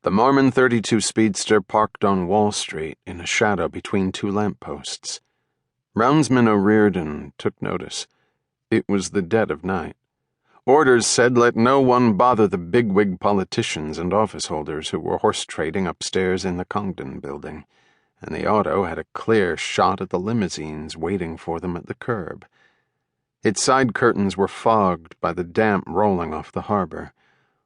The Mormon 32 Speedster parked on Wall Street in a shadow between two lampposts. Roundsman O'Riordan took notice. It was the dead of night. Orders said let no one bother the bigwig politicians and office holders who were horse trading upstairs in the Congdon building, and the auto had a clear shot at the limousines waiting for them at the curb. Its side curtains were fogged by the damp rolling off the harbor.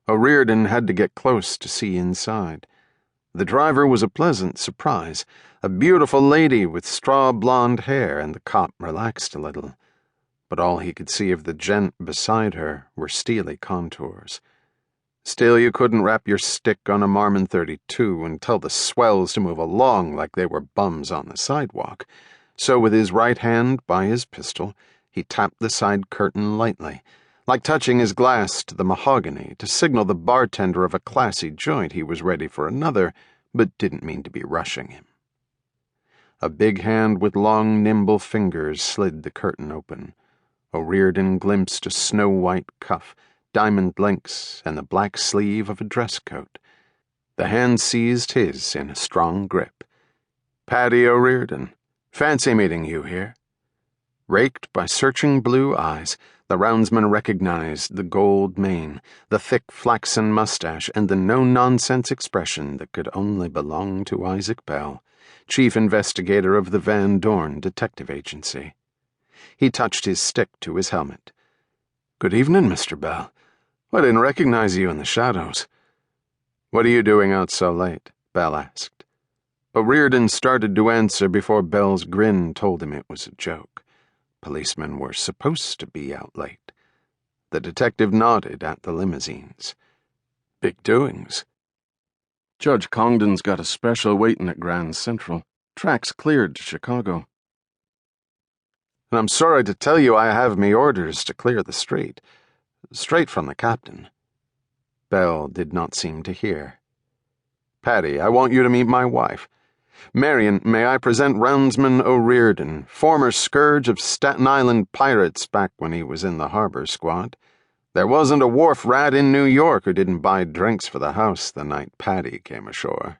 O'Riordan had to get close to see inside. The driver was a pleasant surprise, a beautiful lady with straw blonde hair, and the cop relaxed a little. But all he could see of the gent beside her were steely contours. Still, you couldn't wrap your stick on a Mormon 32 and tell the swells to move along like they were bums on the sidewalk. So with his right hand by his pistol, he tapped the side curtain lightly, like touching his glass to the mahogany to signal the bartender of a classy joint he was ready for another, but didn't mean to be rushing him. A big hand with long, nimble fingers slid the curtain open. O'Riordan glimpsed a snow-white cuff, diamond links, and the black sleeve of a dress coat. The hand seized his in a strong grip. "Paddy O'Riordan, fancy meeting you here." Raked by searching blue eyes, the roundsman recognized the gold mane, the thick flaxen mustache, and the no-nonsense expression that could only belong to Isaac Bell, chief investigator of the Dorn Detective Agency. He touched his stick to his helmet. "Good evening, Mr. Bell. I didn't recognize you in the shadows." "What are you doing out so late?" Bell asked. O'Riordan started to answer before Bell's grin told him it was a joke. Policemen were supposed to be out late. The detective nodded at the limousines. "Big doings." "Judge Congdon's got a special waiting at Grand Central. Track's cleared to Chicago." "And I'm sorry to tell you I have me orders to clear the street. Straight from the captain." Bell did not seem to hear. "Paddy, I want you to meet my wife. Marion, may I present Roundsman O'Riordan, former scourge of Staten Island pirates back when he was in the harbor squad. There wasn't a wharf rat in New York who didn't buy drinks for the house the night Paddy came ashore."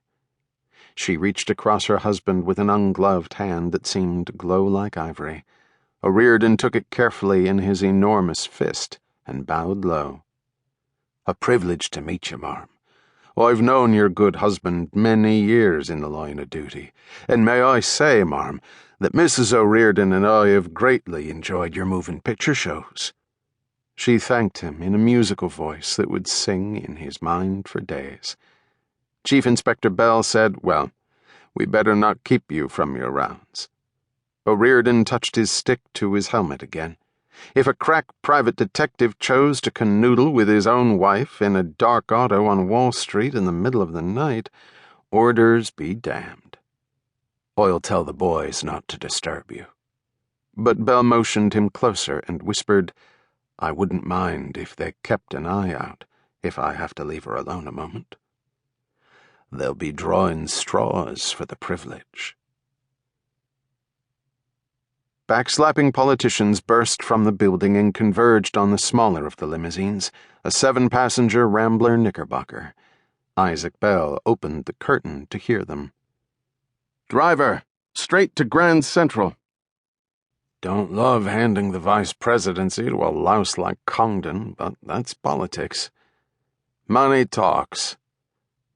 She reached across her husband with an ungloved hand that seemed to glow like ivory. O'Riordan took it carefully in his enormous fist and bowed low. "A privilege to meet you, marm. I've known your good husband many years in the line of duty, and may I say, marm, that Mrs. O'Riordan and I have greatly enjoyed your moving picture shows." She thanked him in a musical voice that would sing in his mind for days. Chief Inspector Bell said, "Well, we better not keep you from your rounds." O'Riordan touched his stick to his helmet again. If a crack private detective chose to canoodle with his own wife in a dark auto on Wall Street in the middle of the night, orders be damned. "I'll tell the boys not to disturb you." But Bell motioned him closer and whispered, "I wouldn't mind if they kept an eye out, if I have to leave her alone a moment. They'll be drawing straws for the privilege." Backslapping politicians burst from the building and converged on the smaller of the limousines, a 7-passenger Rambler Knickerbocker. Isaac Bell opened the curtain to hear them. "Driver, straight to Grand Central." Don't love handing the vice presidency to a louse like Congdon, but that's politics. "Money talks."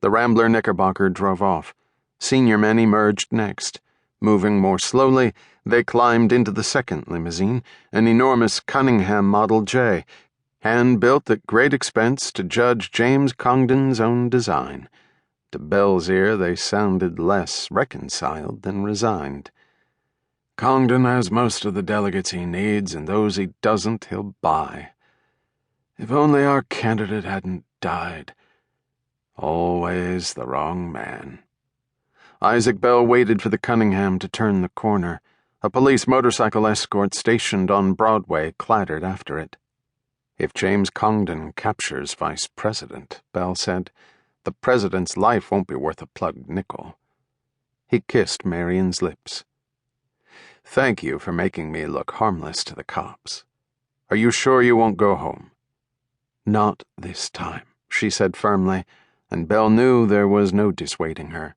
The Rambler Knickerbocker drove off. Senior men emerged next. Moving more slowly, they climbed into the second limousine, an enormous Cunningham Model J, hand-built at great expense to Judge James Congdon's own design. To Bell's ear, they sounded less reconciled than resigned. "Congdon has most of the delegates he needs, and those he doesn't, he'll buy. If only our candidate hadn't died. Always the wrong man." Isaac Bell waited for the Cunningham to turn the corner. A police motorcycle escort stationed on Broadway clattered after it. "If James Congdon captures vice president," Bell said, "the president's life won't be worth a plugged nickel." He kissed Marion's lips. "Thank you for making me look harmless to the cops. Are you sure you won't go home?" "Not this time," she said firmly. and Belle knew there was no dissuading her.